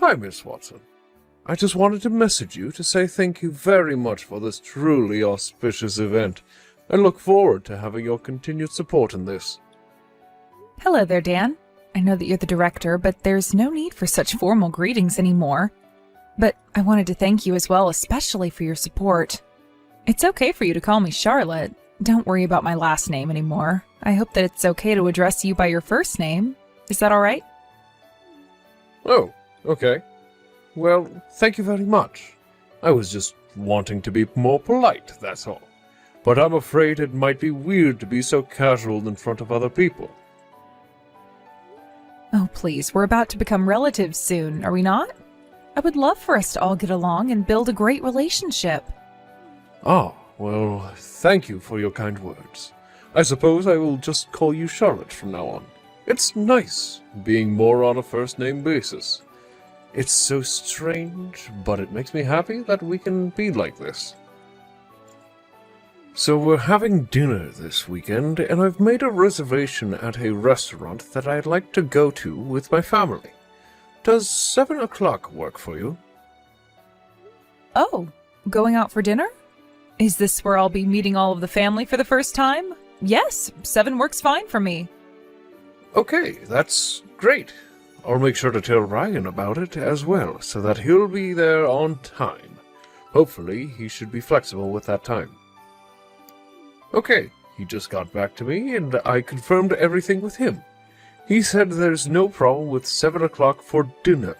Hi, Miss Watson. I just wanted to message you to say thank you very much for this truly auspicious event. I look forward to having your continued support in this. Hello there, Dan. I know that you're the director, but there's no need for such formal greetings anymore. But I wanted to thank you as well, especially for your support. It's okay for you to call me Charlotte. Don't worry about my last name anymore. I hope that it's okay to address you by your first name. Is that all right? Oh, okay. Well, thank you very much. I was just wanting to be more polite, that's all. But I'm afraid it might be weird to be so casual in front of other people. Oh, please, we're about to become relatives soon, are we not? I would love for us to all get along and build a great relationship. Ah, well, thank you for your kind words. I suppose I will just call you Charlotte from now on. It's nice being more on a first-name basis. It's so strange, but it makes me happy that we can be like this. So we're having dinner this weekend, and I've made a reservation at a restaurant that I'd like to go to with my family. Does 7 o'clock work for you? Oh, going out for dinner? Is this where I'll be meeting all of the family for the first time? Yes, 7 works fine for me. Okay, that's great. I'll make sure to tell Ryan about it as well, so that he'll be there on time. Hopefully, he should be flexible with that time. Okay, he just got back to me, and I confirmed everything with him. He said there's no problem with 7 o'clock for dinner.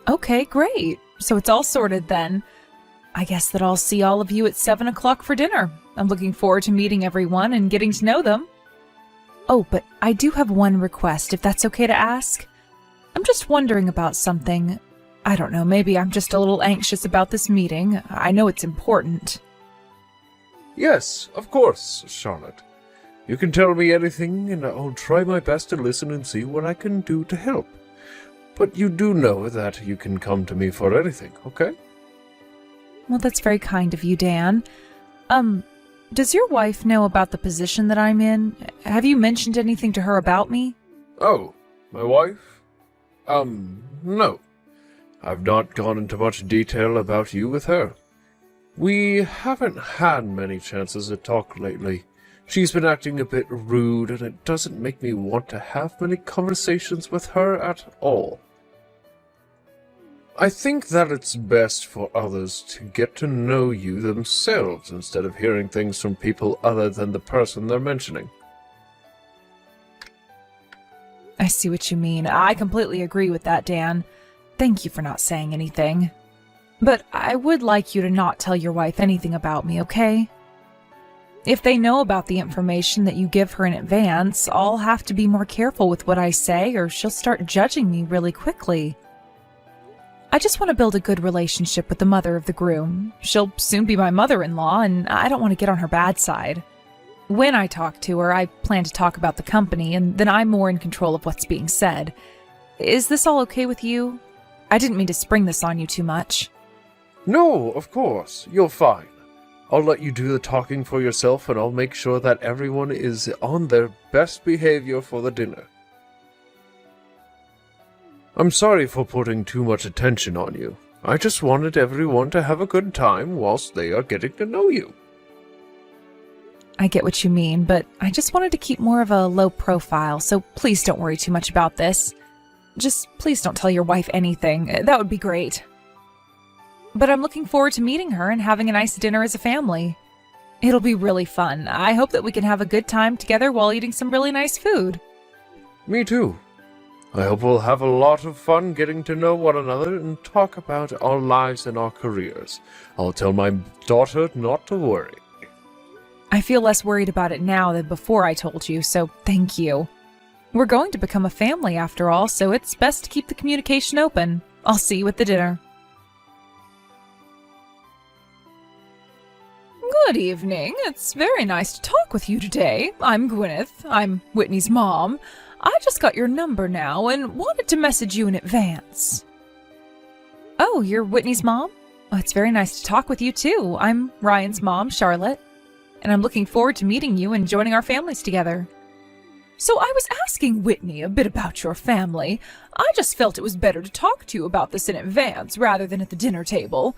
Okay, great. So it's all sorted then. I guess that I'll see all of you at 7 o'clock for dinner. I'm looking forward to meeting everyone and getting to know them. Oh, but I do have one request, if that's okay to ask. I'm just wondering about something. I don't know, maybe I'm just a little anxious about this meeting. I know it's important. Yes, of course, Charlotte. You can tell me anything, and I'll try my best to listen and see what I can do to help. But you do know that you can come to me for anything, okay? Well, that's very kind of you, Dan. Does your wife know about the position that I'm in? Have you mentioned anything to her about me? Oh, my wife? No. I've not gone into much detail about you with her. We haven't had many chances to talk lately. She's been acting a bit rude, and it doesn't make me want to have many conversations with her at all. I think that it's best for others to get to know you themselves instead of hearing things from people other than the person they're mentioning. I see what you mean. I completely agree with that, Dan. Thank you for not saying anything. But I would like you to not tell your wife anything about me, okay? If they know about the information that you give her in advance, I'll have to be more careful with what I say, or she'll start judging me really quickly. I just want to build a good relationship with the mother of the groom. She'll soon be my mother-in-law, and I don't want to get on her bad side. When I talk to her, I plan to talk about the company, and then I'm more in control of what's being said. Is this all okay with you? I didn't mean to spring this on you too much. No, of course. You're fine. I'll let you do the talking for yourself, and I'll make sure that everyone is on their best behavior for the dinner. I'm sorry for putting too much attention on you. I just wanted everyone to have a good time whilst they are getting to know you. I get what you mean, but I just wanted to keep more of a low profile, so please don't worry too much about this. Just please don't tell your wife anything. That would be great. But I'm looking forward to meeting her and having a nice dinner as a family. It'll be really fun. I hope that we can have a good time together while eating some really nice food. Me too. I hope we'll have a lot of fun getting to know one another and talk about our lives and our careers. I'll tell my daughter not to worry. I feel less worried about it now than before I told you, so thank you. We're going to become a family after all, so it's best to keep the communication open. I'll see you at the dinner. Good evening. It's very nice to talk with you today. I'm Gwyneth. I'm Whitney's mom. I just got your number now and wanted to message you in advance. Oh, you're Whitney's mom? Oh, it's very nice to talk with you too. I'm Ryan's mom, Charlotte, and I'm looking forward to meeting you and joining our families together. So I was asking Whitney a bit about your family. I just felt it was better to talk to you about this in advance rather than at the dinner table.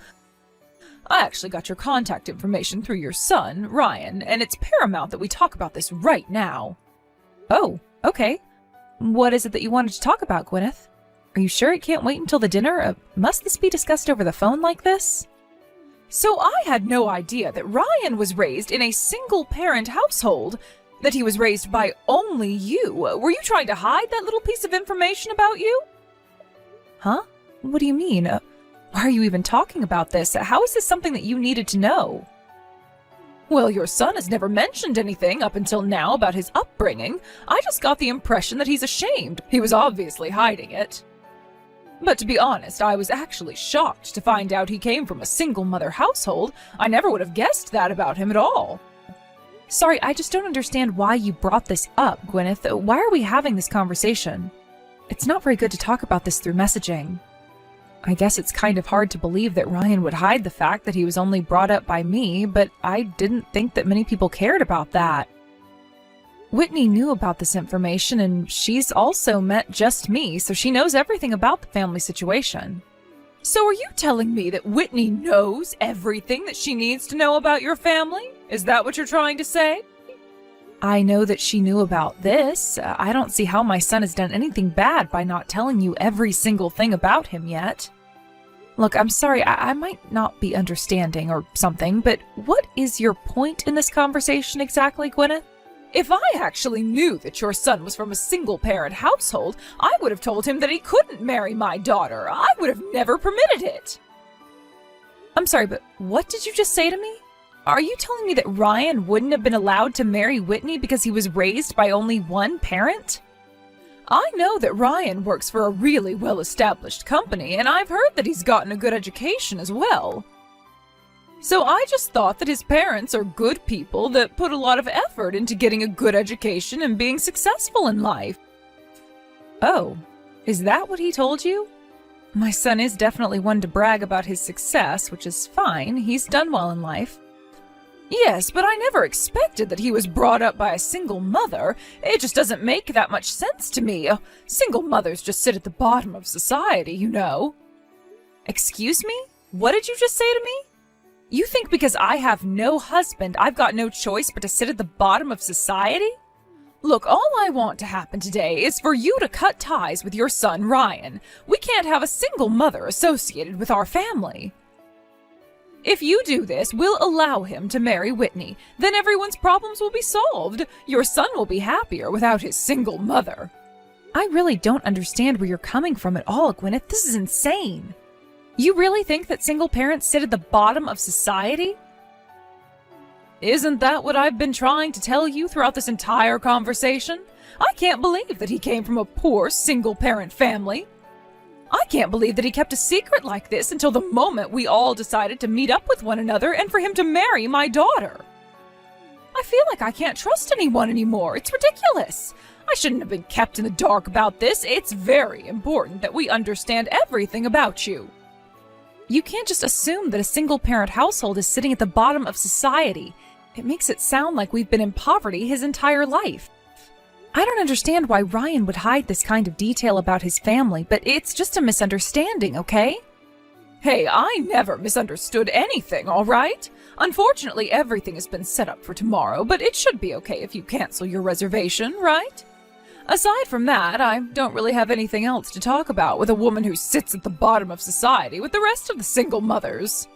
I actually got your contact information through your son, Ryan, and it's paramount that we talk about this right now. Oh, okay. What is it that you wanted to talk about, Gwyneth? Are you sure it can't wait until the dinner? Must this be discussed over the phone like this? So I had no idea that Ryan was raised in a single-parent household, that he was raised by only you. Were you trying to hide that little piece of information about you? Huh? What do you mean? Why are you even talking about this? How is this something that you needed to know? Well, your son has never mentioned anything up until now about his upbringing. I just got the impression that he's ashamed. He was obviously hiding it. But to be honest, I was actually shocked to find out he came from a single-mother household. I never would have guessed that about him at all. Sorry, I just don't understand why you brought this up, Gwyneth. Why are we having this conversation? It's not very good to talk about this through messaging. I guess it's kind of hard to believe that Ryan would hide the fact that he was only brought up by me, but I didn't think that many people cared about that. Whitney knew about this information, and she's also met just me, so she knows everything about the family situation. So are you telling me that Whitney knows everything that she needs to know about your family? Is that what you're trying to say? I know that she knew about this. I don't see how my son has done anything bad by not telling you every single thing about him yet. Look, I'm sorry, I might not be understanding or something, but what is your point in this conversation exactly, Gwyneth? If I actually knew that your son was from a single-parent household, I would have told him that he couldn't marry my daughter. I would have never permitted it. I'm sorry, but what did you just say to me? Are you telling me that Ryan wouldn't have been allowed to marry Whitney because he was raised by only one parent? I know that Ryan works for a really well-established company, and I've heard that he's gotten a good education as well. So I just thought that his parents are good people that put a lot of effort into getting a good education and being successful in life. Oh, is that what he told you? My son is definitely one to brag about his success, which is fine. He's done well in life. Yes, but I never expected that he was brought up by a single mother. It just doesn't make that much sense to me. Single mothers just sit at the bottom of society, you know. Excuse me? What did you just say to me? You think because I have no husband, I've got no choice but to sit at the bottom of society? Look, all I want to happen today is for you to cut ties with your son, Ryan. We can't have a single mother associated with our family. If you do this, we'll allow him to marry Whitney. Then everyone's problems will be solved. Your son will be happier without his single mother. I really don't understand where you're coming from at all, Gwyneth. This is insane. You really think that single parents sit at the bottom of society? Isn't that what I've been trying to tell you throughout this entire conversation? I can't believe that he came from a poor single-parent family. I can't believe that he kept a secret like this until the moment we all decided to meet up with one another and for him to marry my daughter. I feel like I can't trust anyone anymore. It's ridiculous. I shouldn't have been kept in the dark about this. It's very important that we understand everything about you. You can't just assume that a single-parent household is sitting at the bottom of society. It makes it sound like we've been in poverty his entire life. I don't understand why Ryan would hide this kind of detail about his family, but it's just a misunderstanding, okay? Hey, I never misunderstood anything, all right? Unfortunately, everything has been set up for tomorrow, but it should be okay if you cancel your reservation, right? Aside from that, I don't really have anything else to talk about with a woman who sits at the bottom of society with the rest of the single mothers.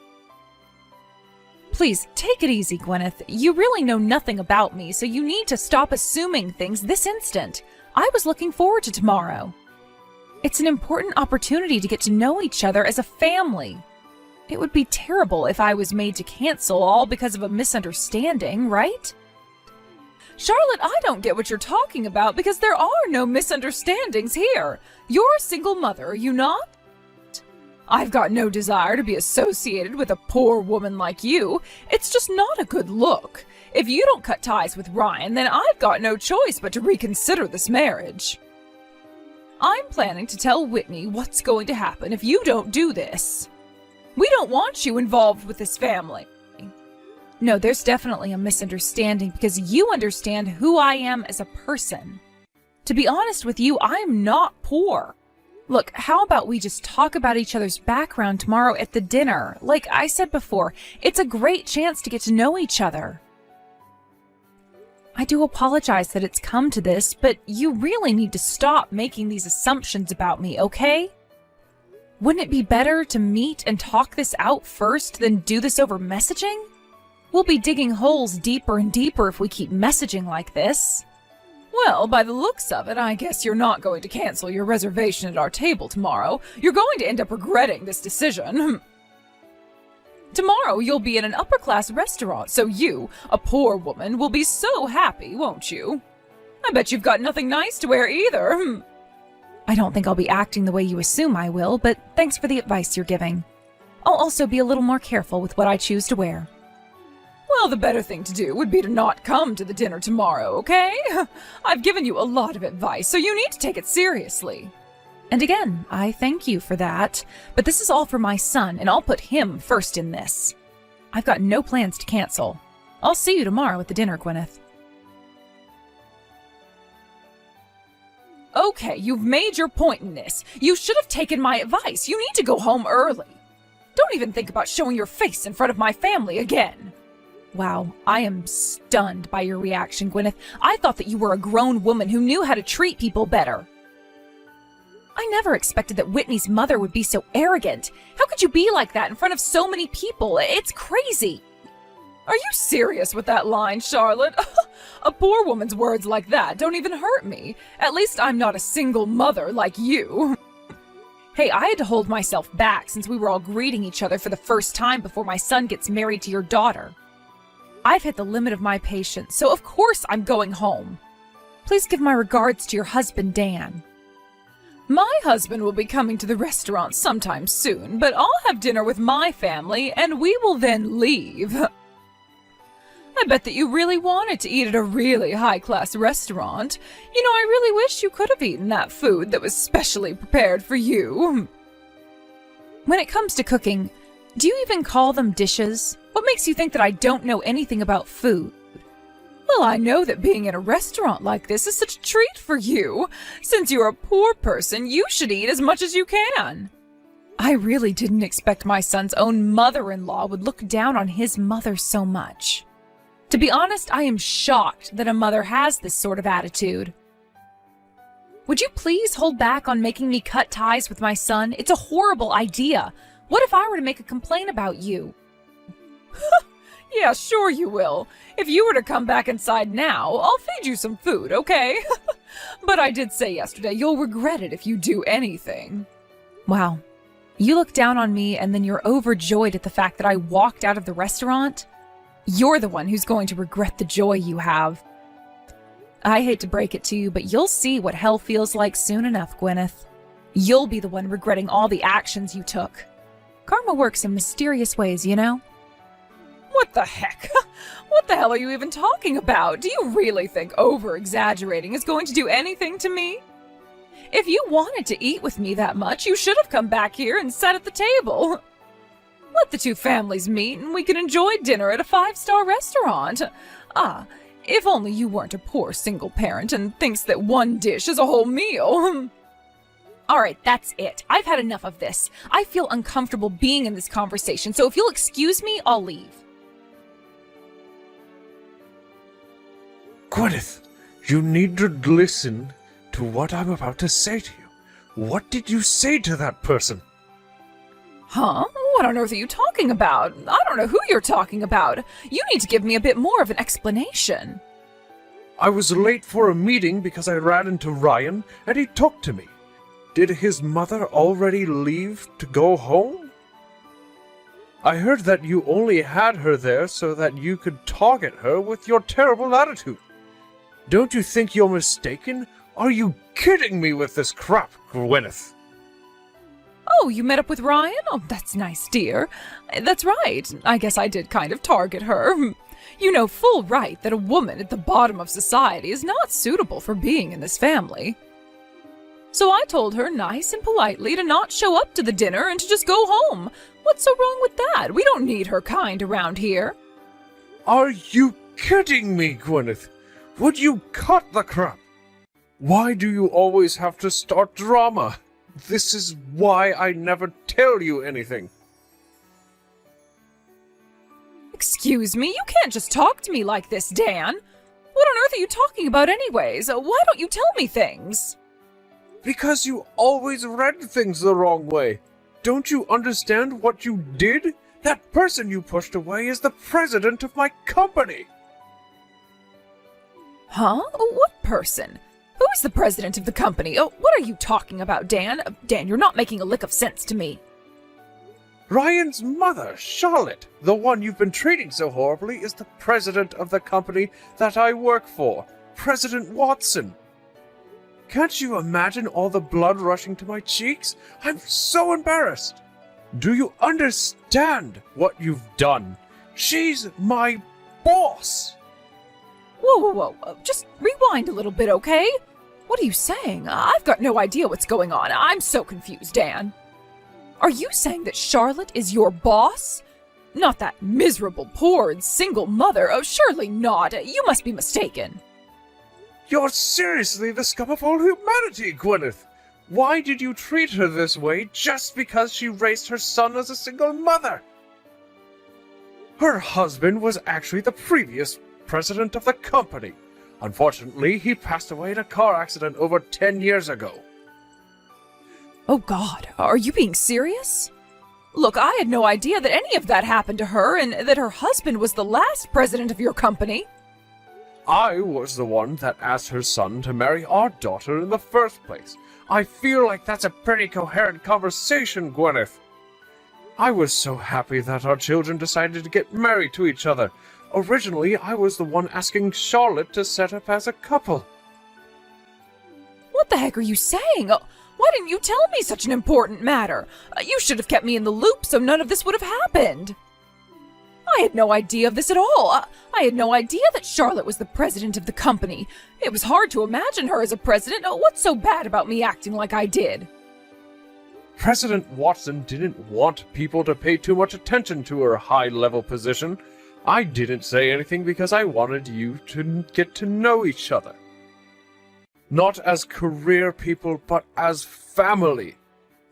Please, take it easy, Gwyneth. You really know nothing about me, so you need to stop assuming things this instant. I was looking forward to tomorrow. It's an important opportunity to get to know each other as a family. It would be terrible if I was made to cancel all because of a misunderstanding, right? Charlotte, I don't get what you're talking about because there are no misunderstandings here. You're a single mother, are you not? I've got no desire to be associated with a poor woman like you. It's just not a good look. If you don't cut ties with Ryan, then I've got no choice but to reconsider this marriage. I'm planning to tell Whitney what's going to happen if you don't do this. We don't want you involved with this family. No, there's definitely a misunderstanding because you understand who I am as a person. To be honest with you, I'm not poor. Look, how about we just talk about each other's background tomorrow at the dinner? Like I said before, it's a great chance to get to know each other. I do apologize that it's come to this, but you really need to stop making these assumptions about me, okay? Wouldn't it be better to meet and talk this out first than do this over messaging? We'll be digging holes deeper and deeper if we keep messaging like this. Well, by the looks of it, I guess you're not going to cancel your reservation at our table tomorrow. You're going to end up regretting this decision. Tomorrow you'll be in an upper-class restaurant, so you, a poor woman, will be so happy, won't you? I bet you've got nothing nice to wear either. I don't think I'll be acting the way you assume I will, but thanks for the advice you're giving. I'll also be a little more careful with what I choose to wear. Well, the better thing to do would be to not come to the dinner tomorrow, okay? I've given you a lot of advice, so you need to take it seriously. And again, I thank you for that, but this is all for my son, and I'll put him first in this. I've got no plans to cancel. I'll see you tomorrow at the dinner, Gwyneth. Okay, you've made your point in this. You should have taken my advice. You need to go home early. Don't even think about showing your face in front of my family again. Wow, I am stunned by your reaction, Gwyneth. I thought that you were a grown woman who knew how to treat people better. I never expected that Whitney's mother would be so arrogant. How could you be like that in front of so many people? It's crazy. Are you serious with that line, Charlotte? A poor woman's words like that don't even hurt me. At least I'm not a single mother like you. Hey, I had to hold myself back since we were all greeting each other for the first time before my son gets married to your daughter. I've hit the limit of my patience, so of course I'm going home. Please give my regards to your husband, Dan. My husband will be coming to the restaurant sometime soon, but I'll have dinner with my family and we will then leave. I bet that you really wanted to eat at a really high-class restaurant. You know, I really wish you could have eaten that food that was specially prepared for you. When it comes to cooking, do you even call them dishes? What makes you think that I don't know anything about food? Well, I know that being in a restaurant like this is such a treat for you. Since you're a poor person, you should eat as much as you can. I really didn't expect my son's own mother-in-law would look down on his mother so much. To be honest, I am shocked that a mother has this sort of attitude. Would you please hold back on making me cut ties with my son? It's a horrible idea. What if I were to make a complaint about you? Yeah, sure you will. If you were to come back inside now, I'll feed you some food, okay? But I did say yesterday you'll regret it if you do anything. Wow. You look down on me and then you're overjoyed at the fact that I walked out of the restaurant? You're the one who's going to regret the joy you have. I hate to break it to you, but you'll see what hell feels like soon enough, Gwyneth. You'll be the one regretting all the actions you took. Karma works in mysterious ways, you know? What the heck? What the hell are you even talking about? Do you really think over-exaggerating is going to do anything to me? If you wanted to eat with me that much, you should have come back here and sat at the table. Let the two families meet and we can enjoy dinner at a 5-star restaurant. Ah, if only you weren't a poor single parent and thinks that one dish is a whole meal. All right, that's it. I've had enough of this. I feel uncomfortable being in this conversation, so if you'll excuse me, I'll leave. Gwyneth, you need to listen to what I'm about to say to you. What did you say to that person? Huh? What on earth are you talking about? I don't know who you're talking about. You need to give me a bit more of an explanation. I was late for a meeting because I ran into Ryan and he talked to me. Did his mother already leave to go home? I heard that you only had her there so that you could target her with your terrible attitude. Don't you think you're mistaken? Are you kidding me with this crap, Gwyneth? Oh, you met up with Ryan? Oh, that's nice, dear. That's right. I guess I did kind of target her. You know full right that a woman at the bottom of society is not suitable for being in this family. So I told her nice and politely to not show up to the dinner and to just go home. What's so wrong with that? We don't need her kind around here. Are you kidding me, Gwyneth? Would you cut the crap? Why do you always have to start drama? This is why I never tell you anything. Excuse me, you can't just talk to me like this, Dan. What on earth are you talking about anyways? Why don't you tell me things? Because you always read things the wrong way. Don't you understand what you did? That person you pushed away is the president of my company. Huh? What person? Who is the president of the company? Oh, what are you talking about, Dan? Dan, you're not making a lick of sense to me. Ryan's mother, Charlotte, the one you've been treating so horribly, is the president of the company that I work for, President Watson. Can't you imagine all the blood rushing to my cheeks? I'm so embarrassed. Do you understand what you've done? She's my boss. Whoa. Just rewind a little bit, okay? What are you saying? I've got no idea what's going on. I'm so confused, Dan. Are you saying that Charlotte is your boss? Not that miserable, poor, single mother. Oh, surely not. You must be mistaken. You're seriously the scum of all humanity, Gwyneth. Why did you treat her this way just because she raised her son as a single mother? Her husband was actually the previous president of the company. Unfortunately, he passed away in a car accident over 10 years ago. Oh God, are you being serious? Look, I had no idea that any of that happened to her and that her husband was the last president of your company. I was the one that asked her son to marry our daughter in the first place. I feel like that's a pretty coherent conversation, Gwyneth. I was so happy that our children decided to get married to each other. Originally, I was the one asking Charlotte to set up as a couple. What the heck are you saying? Why didn't you tell me such an important matter? You should have kept me in the loop so none of this would have happened. I had no idea of this at all. I had no idea that Charlotte was the president of the company. It was hard to imagine her as a president. What's so bad about me acting like I did? President Watson didn't want people to pay too much attention to her high-level position. I didn't say anything because I wanted you to get to know each other. Not as career people, but as family.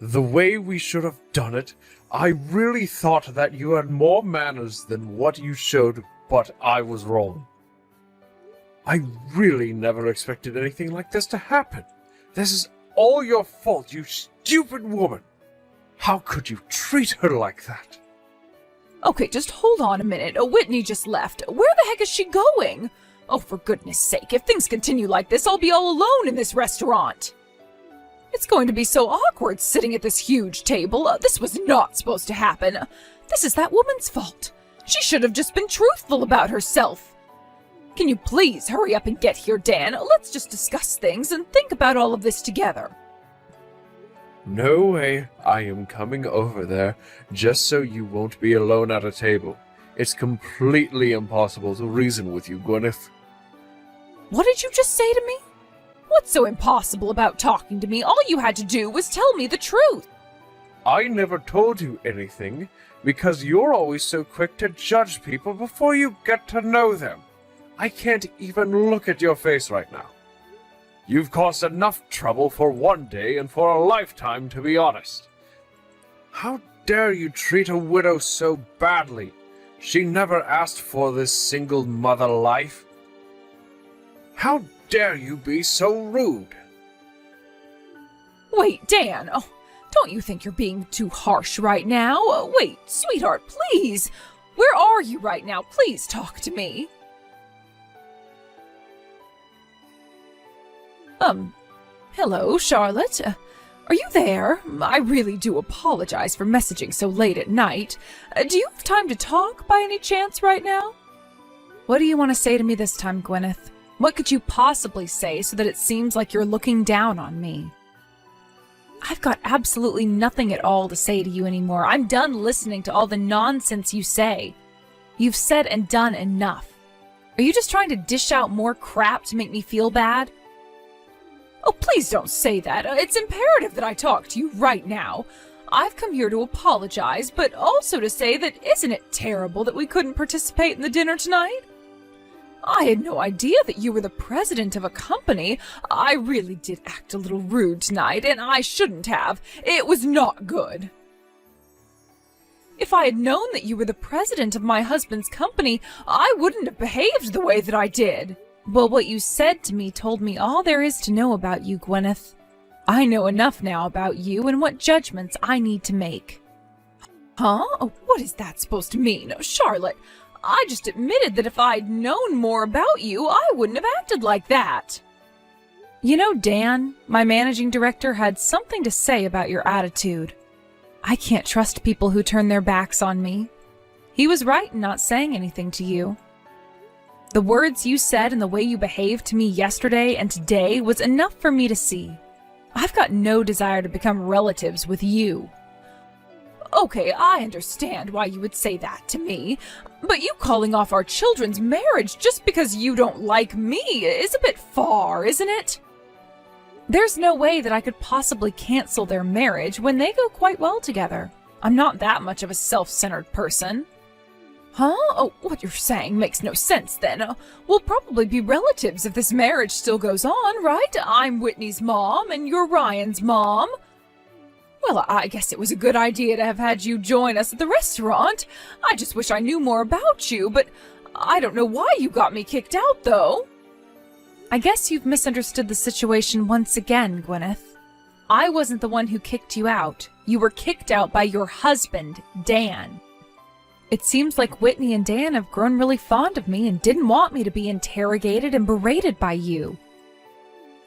The way we should have done it, I really thought that you had more manners than what you showed, but I was wrong. I really never expected anything like this to happen. This is all your fault, you stupid woman. How could you treat her like that? Okay, just hold on a minute. Whitney just left. Where the heck is she going? Oh, for goodness sake, if things continue like this, I'll be all alone in this restaurant. It's going to be so awkward sitting at this huge table. This was not supposed to happen. This is that woman's fault. She should have just been truthful about herself. Can you please hurry up and get here, Dan? Let's just discuss things and think about all of this together. No way. I am coming over there just so you won't be alone at a table. It's completely impossible to reason with you, Gwyneth. What did you just say to me? What's so impossible about talking to me? All you had to do was tell me the truth. I never told you anything because you're always so quick to judge people before you get to know them. I can't even look at your face right now. You've caused enough trouble for one day and for a lifetime, to be honest. How dare you treat a widow so badly? She never asked for this single mother life. How dare you be so rude? Wait, Dan. Oh, don't you think you're being too harsh right now? Wait, sweetheart, please. Where are you right now? Please talk to me. Hello, Charlotte. Are you there? I really do apologize for messaging so late at night. Do you have time to talk by any chance right now? What do you want to say to me this time, Gwyneth? What could you possibly say so that it seems like you're looking down on me? I've got absolutely nothing at all to say to you anymore. I'm done listening to all the nonsense you say. You've said and done enough. Are you just trying to dish out more crap to make me feel bad? Oh, please don't say that. It's imperative that I talk to you right now. I've come here to apologize, but also to say that isn't it terrible that we couldn't participate in the dinner tonight? I had no idea that you were the president of a company. I really did act a little rude tonight, and I shouldn't have. It was not good. If I had known that you were the president of my husband's company, I wouldn't have behaved the way that I did. Well, what you said to me told me all there is to know about you, Gwyneth. I know enough now about you and what judgments I need to make. Huh? What is that supposed to mean? Charlotte, I just admitted that if I'd known more about you, I wouldn't have acted like that. You know, Dan, my managing director had something to say about your attitude. I can't trust people who turn their backs on me. He was right in not saying anything to you. The words you said and the way you behaved to me yesterday and today was enough for me to see. I've got no desire to become relatives with you. Okay, I understand why you would say that to me, but you calling off our children's marriage just because you don't like me is a bit far, isn't it? There's no way that I could possibly cancel their marriage when they go quite well together. I'm not that much of a self-centered person. Huh? Oh, what you're saying makes no sense then. We'll probably be relatives if this marriage still goes on, right? I'm Whitney's mom and you're Ryan's mom. Well, I guess it was a good idea to have had you join us at the restaurant. I just wish I knew more about you, but I don't know why you got me kicked out, though. I guess you've misunderstood the situation once again, Gwyneth. I wasn't the one who kicked you out. You were kicked out by your husband, Dan. It seems like Whitney and Dan have grown really fond of me and didn't want me to be interrogated and berated by you.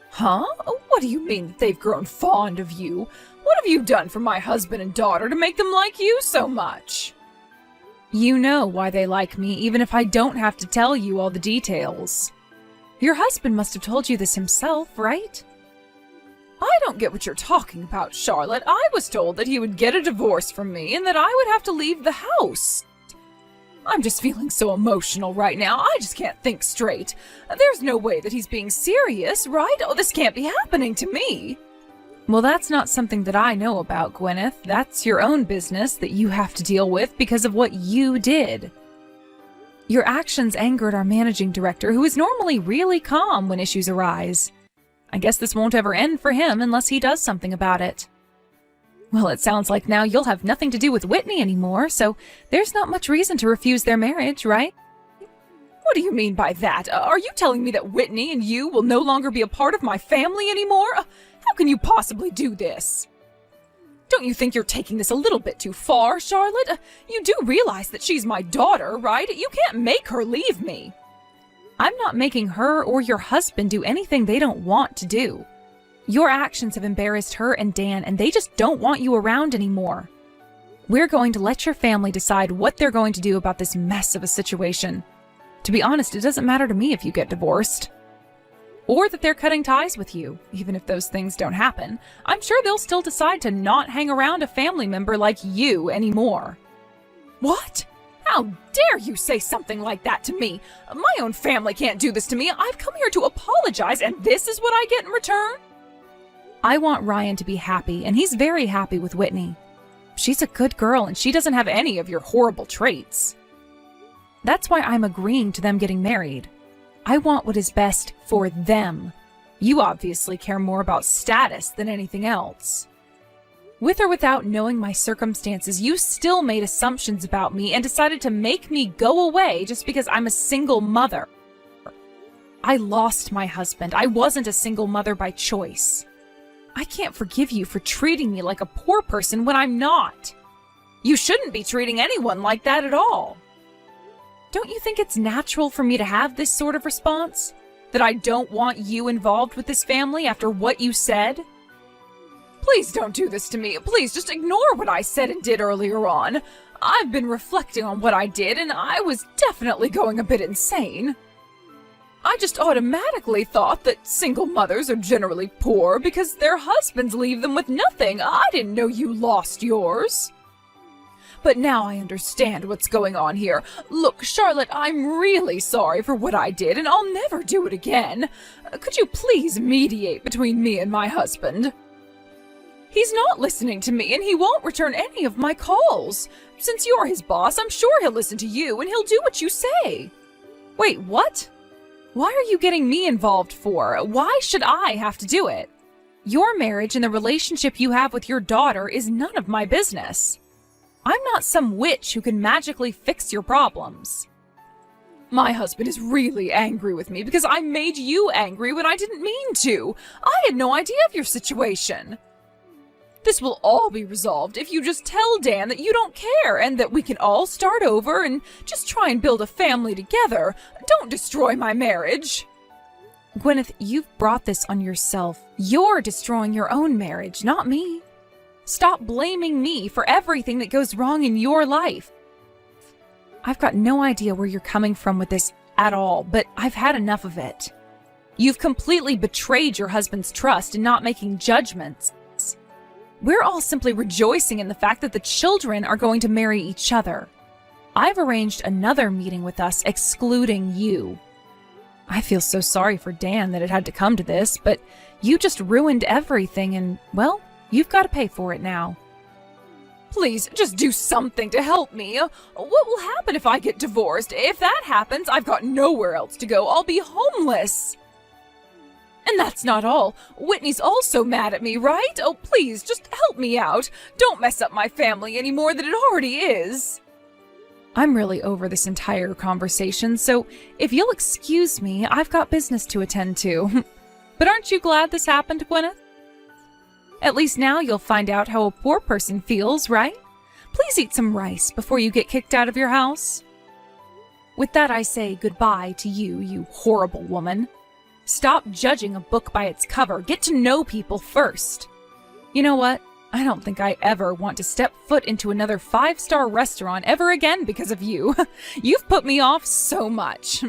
Huh? What do you mean that they've grown fond of you? What have you done for my husband and daughter to make them like you so much? You know why they like me, even if I don't have to tell you all the details. Your husband must have told you this himself, right? I don't get what you're talking about, Charlotte. I was told that he would get a divorce from me and that I would have to leave the house. I'm just feeling so emotional right now. I just can't think straight. There's no way that he's being serious, right? Oh, this can't be happening to me. Well, that's not something that I know about, Gwyneth. That's your own business that you have to deal with because of what you did. Your actions angered our managing director, who is normally really calm when issues arise. I guess this won't ever end for him unless he does something about it. Well, it sounds like now you'll have nothing to do with Whitney anymore, so there's not much reason to refuse their marriage, right? What do you mean by that? Are you telling me that Whitney and you will no longer be a part of my family anymore? How can you possibly do this? Don't you think you're taking this a little bit too far, Charlotte? You do realize that she's my daughter, right? You can't make her leave me. I'm not making her or your husband do anything they don't want to do. Your actions have embarrassed her and Dan, and they just don't want you around anymore. We're going to let your family decide what they're going to do about this mess of a situation. To be honest, it doesn't matter to me if you get divorced. Or that they're cutting ties with you, even if those things don't happen. I'm sure they'll still decide to not hang around a family member like you anymore. What? How dare you say something like that to me? My own family can't do this to me. I've come here to apologize, and this is what I get in return? I want Ryan to be happy, and he's very happy with Whitney. She's a good girl, and she doesn't have any of your horrible traits. That's why I'm agreeing to them getting married. I want what is best for them. You obviously care more about status than anything else. With or without knowing my circumstances, you still made assumptions about me and decided to make me go away just because I'm a single mother. I lost my husband. I wasn't a single mother by choice. I can't forgive you for treating me like a poor person when I'm not. You shouldn't be treating anyone like that at all. Don't you think it's natural for me to have this sort of response? That I don't want you involved with this family after what you said? Please don't do this to me. Please just ignore what I said and did earlier on. I've been reflecting on what I did, and I was definitely going a bit insane. I just automatically thought that single mothers are generally poor because their husbands leave them with nothing. I didn't know you lost yours. But now I understand what's going on here. Look, Charlotte, I'm really sorry for what I did, and I'll never do it again. Could you please mediate between me and my husband? He's not listening to me, and he won't return any of my calls. Since you're his boss, I'm sure he'll listen to you, and he'll do what you say. Wait, what? Why are you getting me involved for? Why should I have to do it? Your marriage and the relationship you have with your daughter is none of my business. I'm not some witch who can magically fix your problems. My husband is really angry with me because I made you angry when I didn't mean to. I had no idea of your situation. This will all be resolved if you just tell Dan that you don't care and that we can all start over and just try and build a family together. Don't destroy my marriage. Gwyneth, you've brought this on yourself. You're destroying your own marriage, not me. Stop blaming me for everything that goes wrong in your life. I've got no idea where you're coming from with this at all, but I've had enough of it. You've completely betrayed your husband's trust in not making judgments. We're all simply rejoicing in the fact that the children are going to marry each other. I've arranged another meeting with us excluding you. I feel so sorry for Dan that it had to come to this, but you just ruined everything and, well, you've got to pay for it now. Please, just do something to help me. What will happen if I get divorced? If that happens, I've got nowhere else to go. I'll be homeless. And that's not all. Whitney's also mad at me, right? Oh, please, just help me out. Don't mess up my family any more than it already is. I'm really over this entire conversation, so if you'll excuse me, I've got business to attend to. But aren't you glad this happened, Gwyneth? At least now you'll find out how a poor person feels, right? Please eat some rice before you get kicked out of your house. With that, I say goodbye to you, you horrible woman. Stop judging a book by its cover. Get to know people first. You know what? I don't think I ever want to step foot into another 5-star restaurant ever again because of you. You've put me off so much.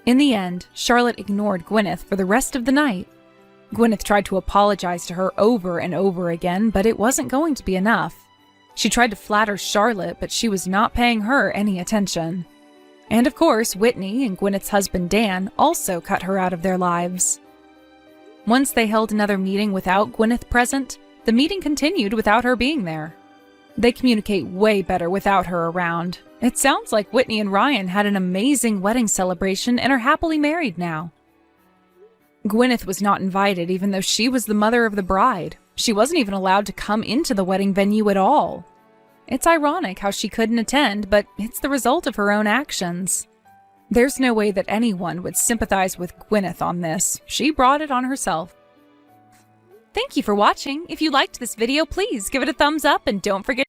In the end, Charlotte ignored Gwyneth for the rest of the night. Gwyneth tried to apologize to her over and over again, but it wasn't going to be enough. She tried to flatter Charlotte, but she was not paying her any attention. And of course, Whitney and Gwyneth's husband Dan also cut her out of their lives. Once they held another meeting without Gwyneth present, the meeting continued without her being there. They communicate way better without her around. It sounds like Whitney and Ryan had an amazing wedding celebration and are happily married now. Gwyneth was not invited even though she was the mother of the bride. She wasn't even allowed to come into the wedding venue at all. It's ironic how she couldn't attend, but it's the result of her own actions. There's no way that anyone would sympathize with Gwyneth on this. She brought it on herself. Thank you for watching. If you liked this video, please give it a thumbs up and don't forget